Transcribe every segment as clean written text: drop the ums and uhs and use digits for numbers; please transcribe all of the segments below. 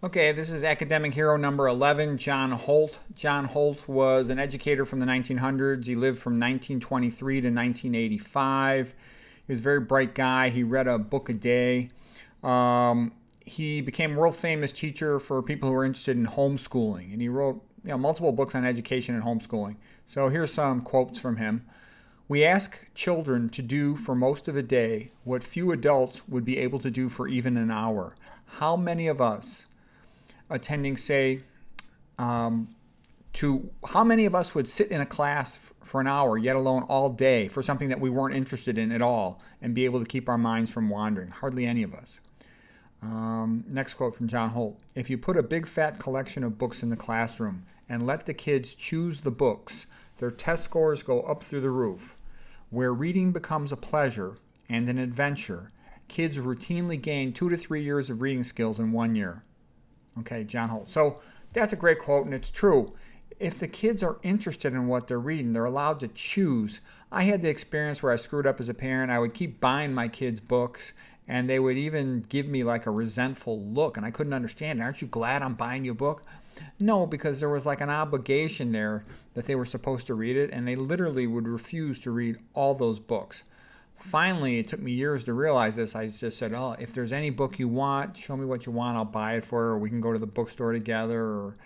Okay, this is academic hero number 11, John Holt. John Holt was an educator from the 1900s. He lived from 1923 to 1985. He was a very bright guy. He read a book a day. He became a world famous teacher for people who were interested in homeschooling, and he wrote multiple books on education and homeschooling. So here's some quotes from him. We ask children to do for most of a day what few adults would be able to do for even an hour. How many of us attending, say, to how many of us would sit in a class for an hour, yet alone all day, for something that we weren't interested in at all, and be able to keep our minds from wandering? Hardly any of us. Next quote from John Holt. If you put a big fat collection of books in the classroom and let the kids choose the books, their test scores go up through the roof. Where reading becomes a pleasure and an adventure, kids routinely gain 2 to 3 years of reading skills in 1 year. Okay, John Holt. So that's a great quote, and it's true. If the kids are interested in what they're reading, they're allowed to choose. I had the experience where I screwed up as a parent. I would keep buying my kids books, and they would even give me like a resentful look, and I couldn't understand. Aren't you glad I'm buying you a book? No, because there was like an obligation there that they were supposed to read it, and they literally would refuse to read all those books. Finally, it took me years to realize this. I just said, oh, if there's any book you want, show me what you want, I'll buy it for you, or we can go to the bookstore together, or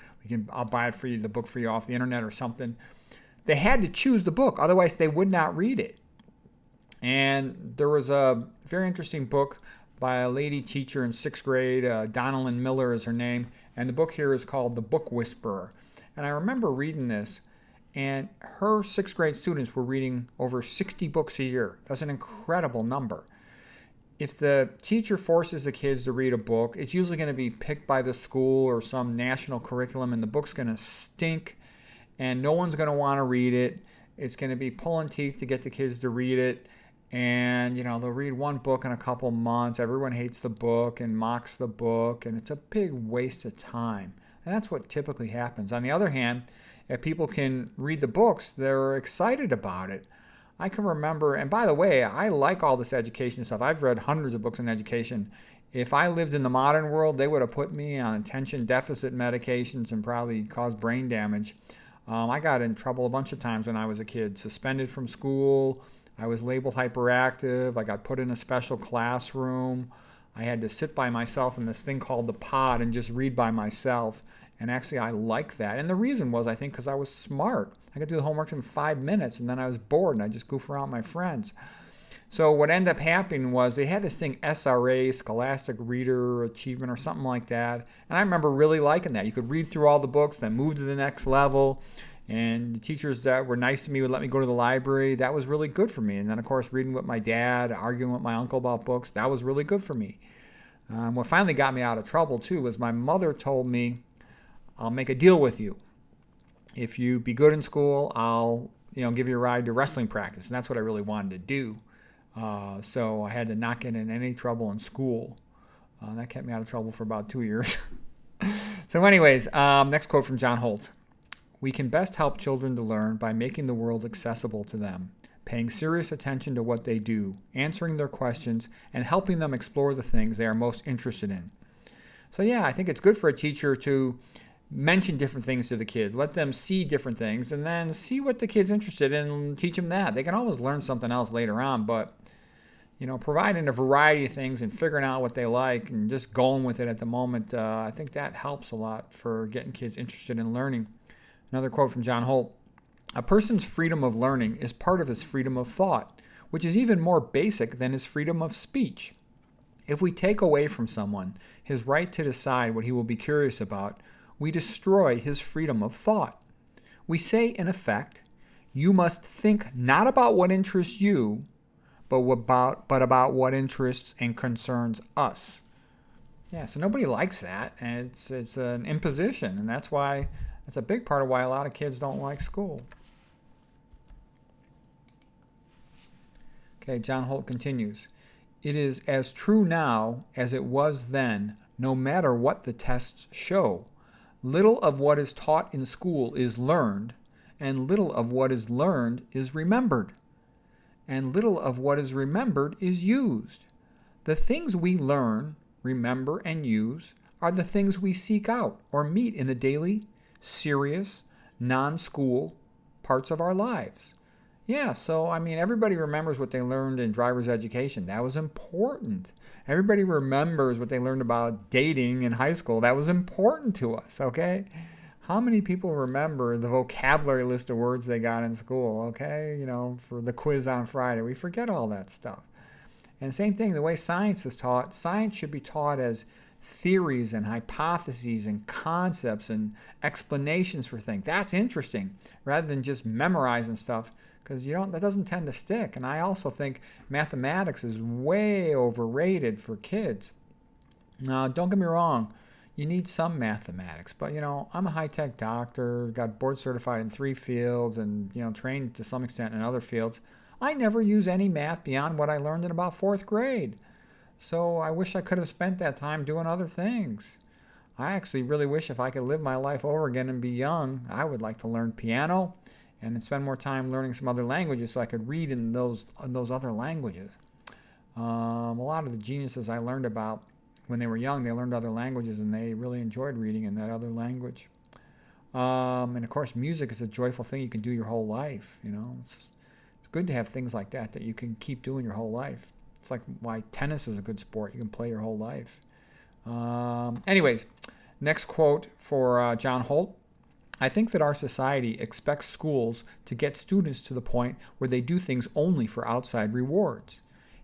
I'll buy it for you, the book for you off the internet or something. They had to choose the book, otherwise they would not read it. And there was a very interesting book by a lady teacher in 6th grade, Donalyn Miller is her name, and the book here is called The Book Whisperer. And I remember reading this, and her 6th grade students were reading over 60 books a year. That's an incredible number. If the teacher forces the kids to read a book, it's usually going to be picked by the school or some national curriculum, and the book's going to stink, and no one's going to want to read it. It's going to be pulling teeth to get the kids to read it. And, they'll read one book in a couple months. Everyone hates the book and mocks the book, and it's a big waste of time. And that's what typically happens. On the other hand, if people can read the books, they're excited about it. I can remember, and by the way, I like all this education stuff. I've read hundreds of books on education. If I lived in the modern world, they would have put me on attention deficit medications and probably caused brain damage. I got in trouble a bunch of times when I was a kid, suspended from school. I was labeled hyperactive. I got put in a special classroom. I had to sit by myself in this thing called the pod and just read by myself. And actually, I liked that. And the reason was, I think, because I was smart. I could do the homework in 5 minutes, and then I was bored, and I just goof around with my friends. So what ended up happening was they had this thing, SRA, Scholastic Reader Achievement, or something like that. And I remember really liking that. You could read through all the books, then move to the next level. And the teachers that were nice to me would let me go to the library. That was really good for me. And then, of course, reading with my dad, arguing with my uncle about books, that was really good for me. What finally got me out of trouble, too, was my mother told me, I'll make a deal with you. If you be good in school, I'll give you a ride to wrestling practice. And that's what I really wanted to do. So I had to not get in any trouble in school. That kept me out of trouble for about 2 years. So anyways, next quote from John Holt. We can best help children to learn by making the world accessible to them, paying serious attention to what they do, answering their questions, and helping them explore the things they are most interested in. So yeah, I think it's good for a teacher to mention different things to the kid, let them see different things, and then see what the kid's interested in and teach them that. They can always learn something else later on, but providing a variety of things and figuring out what they like and just going with it at the moment, I think that helps a lot for getting kids interested in learning. Another quote from John Holt. A person's freedom of learning is part of his freedom of thought, which is even more basic than his freedom of speech. If we take away from someone his right to decide what he will be curious about, we destroy his freedom of thought. We say, in effect, you must think not about what interests you, but about what interests and concerns us. Yeah, so nobody likes that, and it's an imposition, and that's a big part of why a lot of kids don't like school. Okay, John Holt continues. It is as true now as it was then, no matter what the tests show. Little of what is taught in school is learned, and little of what is learned is remembered, and little of what is remembered is used. The things we learn, remember, and use are the things we seek out or meet in the daily, serious, non-school parts of our lives. Yeah, so I mean, everybody remembers what they learned in driver's education. That was important. Everybody remembers what they learned about dating in high school. That was important to us, okay? How many people remember the vocabulary list of words they got in school, okay? For the quiz on Friday. We forget all that stuff. And same thing, the way science is taught, science should be taught as theories and hypotheses and concepts and explanations for things. That's interesting, rather than just memorizing stuff, because that doesn't tend to stick. And I also think mathematics is way overrated for kids. Now, don't get me wrong, you need some mathematics, but I'm a high-tech doctor, got board certified in 3 fields, and trained to some extent in other fields. I never use any math beyond what I learned in about 4th grade. So I wish I could have spent that time doing other things. I actually really wish if I could live my life over again and be young, I would like to learn piano and then spend more time learning some other languages so I could read in those other languages. A lot of the geniuses I learned about when they were young, they learned other languages and they really enjoyed reading in that other language. And of course, music is a joyful thing you can do your whole life. It's good to have things like that you can keep doing your whole life. It's like why tennis is a good sport. You can play your whole life. Anyways, next quote for John Holt. I think that our society expects schools to get students to the point where they do things only for outside rewards.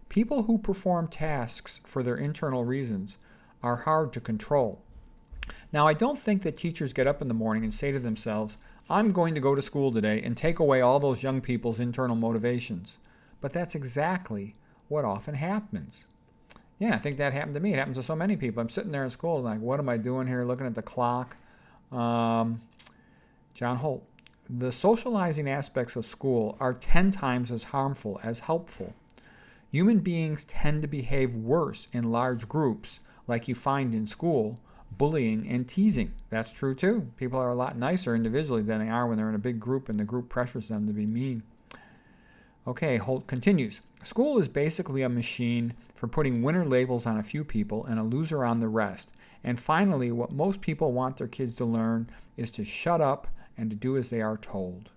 People who perform tasks for their internal reasons are hard to control. Now, I don't think that teachers get up in the morning and say to themselves, I'm going to go to school today and take away all those young people's internal motivations. But that's exactly what often happens. Yeah, I think that happened to me. It happens to so many people. I'm sitting there in school like, what am I doing here? Looking at the clock. John Holt. The socializing aspects of school are 10 times as harmful as helpful. Human beings tend to behave worse in large groups, like you find in school, bullying and teasing. That's true too. People are a lot nicer individually than they are when they're in a big group and the group pressures them to be mean. Okay, Holt continues. School is basically a machine for putting winner labels on a few people and a loser on the rest. And finally, what most people want their kids to learn is to shut up and to do as they are told.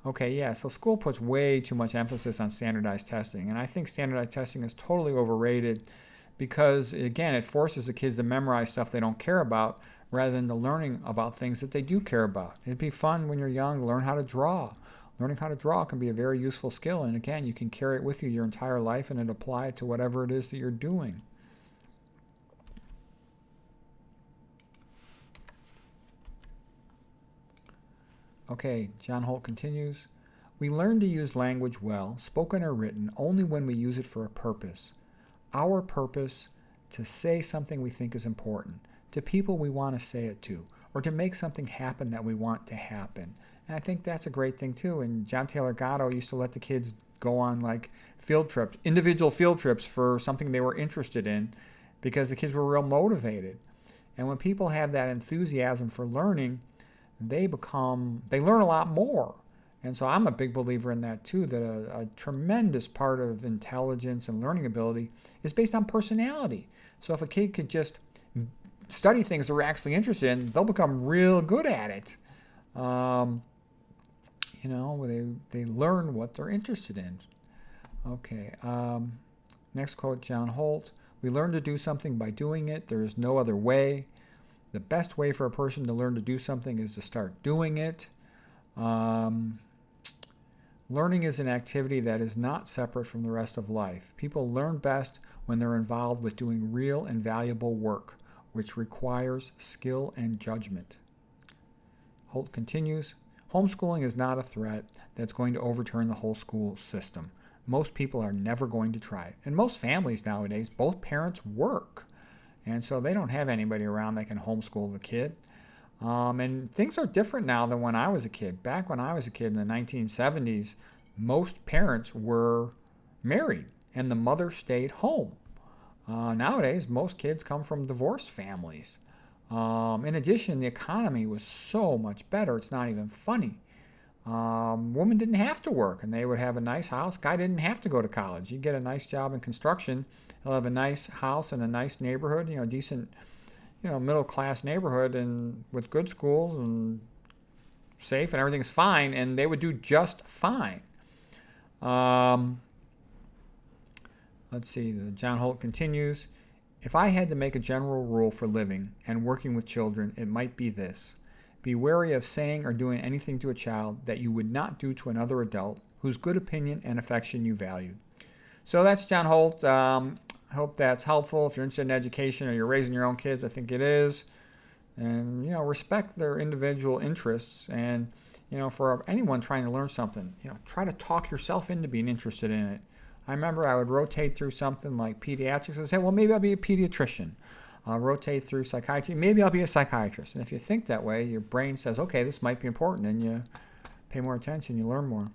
Okay, yeah, so school puts way too much emphasis on standardized testing. And I think standardized testing is totally overrated because, again, it forces the kids to memorize stuff they don't care about rather than to learning about things that they do care about. It'd be fun when you're young to learn how to draw. Learning how to draw can be a very useful skill, and again, you can carry it with you your entire life and apply it to whatever it is that you're doing. Okay, John Holt continues. We learn to use language well, spoken or written, only when we use it for a purpose. Our purpose to say something we think is important, to people we want to say it to, or to make something happen that we want to happen. And I think that's a great thing too. And John Taylor Gatto used to let the kids go on like field trips, individual field trips for something they were interested in because the kids were real motivated. And when people have that enthusiasm for learning, they learn a lot more. And so I'm a big believer in that too, that a tremendous part of intelligence and learning ability is based on personality. So if a kid could just study things they're actually interested in, they'll become real good at it. They learn what they're interested in. Okay, next quote, John Holt. We learn to do something by doing it. There is no other way. The best way for a person to learn to do something is to start doing it. Learning is an activity that is not separate from the rest of life. People learn best when they're involved with doing real and valuable work, which requires skill and judgment. Holt continues, homeschooling is not a threat that's going to overturn the whole school system. Most people are never going to try it. And most families nowadays, both parents work. And so they don't have anybody around that can homeschool the kid. And things are different now than when I was a kid. Back when I was a kid in the 1970s, most parents were married and the mother stayed home. Nowadays, most kids come from divorced families. In addition, the economy was so much better, it's not even funny. Women didn't have to work and they would have a nice house. Guy didn't have to go to college. You get a nice job in construction, he'll have a nice house in a nice neighborhood, decent middle class neighborhood and with good schools and safe and everything's fine, and they would do just fine. Let's see. John Holt continues. If I had to make a general rule for living and working with children, it might be this. Be wary of saying or doing anything to a child that you would not do to another adult whose good opinion and affection you valued. So that's John Holt. I hope that's helpful. If you're interested in education or you're raising your own kids, I think it is. And, respect their individual interests. And, for anyone trying to learn something, try to talk yourself into being interested in it. I remember I would rotate through something like pediatrics and say, well, maybe I'll be a pediatrician. I'll rotate through psychiatry. Maybe I'll be a psychiatrist. And if you think that way, your brain says, okay, this might be important. And you pay more attention, you learn more.